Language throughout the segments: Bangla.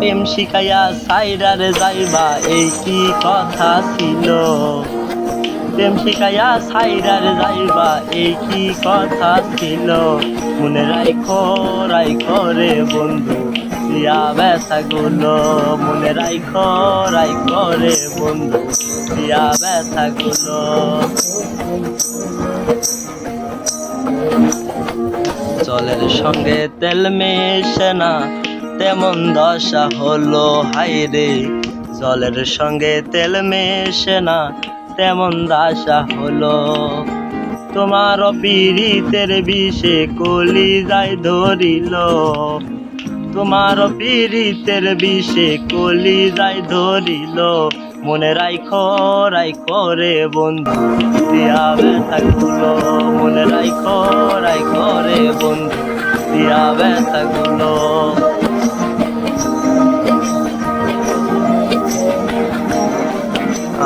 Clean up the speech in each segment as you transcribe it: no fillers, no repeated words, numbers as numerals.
প্রেম শিখাইয়া সাইরারে যাইবা এই কি কথা ছিল। প্রেম শিখাইয়া সাইরারে যাইবা এই কি কথা ছিল। মনে রাইখো রাইখো রে বন্ধু দিয়া ব্যথা গুলো। মনে রাইখো রাইখো রে বন্ধু দিয়া ব্যথা গুলো। জলের সঙ্গে তেল মেশে না তেমন দশা হলো হায়রে। জলের সঙ্গে তেল মেশে না তেমন দশা হলো। তোমার পীড়িতের বিষে কলিজায় ধরিল। তোমার পীড়িতের বিষে কলিজায় ধরিল। মনে রাইখো রাইখো রে বন্ধু দিয়া ব্যথা গুলো। মনে রাইখো রাইখো রে বন্ধু দিয়া ব্যথা গুলো।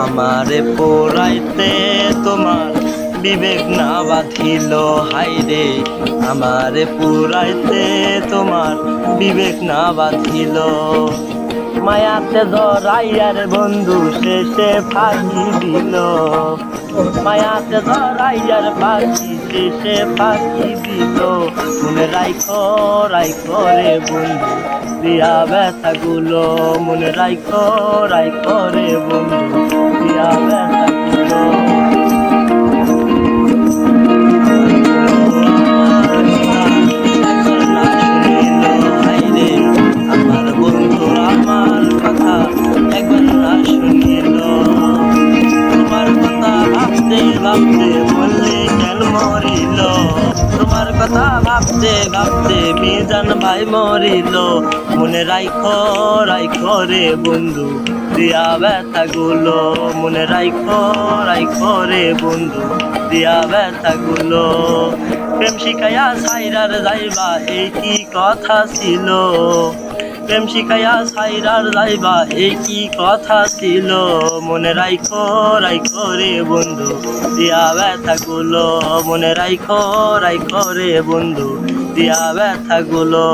আমারে পোড়াইতে তোমার বিবেক না বাঁধিল হায়রে। আমারে পুরাইতে তোমার বিবেক না বাঁধিল। মায়াতে জড়াইয়ার বন্ধু শেষে ফাঁকি দিল। মায়াতে জড়াইয়ার পাখি শেষে ফাঁকি দিল। মনে রাইখো রাইখো রে বন্ধু দিয়া ব্যথা গুলো। মনে রাইখো রাইখো রে বন্ধু দিয়া ব্যথা গুলো। ভাবতে বললে কেন মরিল। তোমার কথা ভাবতে ভাবতে মিজান ভাই মরিল। মনে রাইখো রাইখো রে বন্ধু দিয়া ব্যথা গুলো। মনে রাইখো রাইখো রে বন্ধু দিয়া ব্যথা গুলো। প্রেম শিখাইয়া সাইরার যাইবা এই কি কথা ছিল। প্রেম শিখাইয়া সাইরার যাইবা এই কি কথা ছিল। মনে রাইখো রাইখো রে বন্ধু দিয়া ব্যথা গুলো। মনে রাইখো রাইখো রে বন্ধু দিয়া ব্যথা গুলো।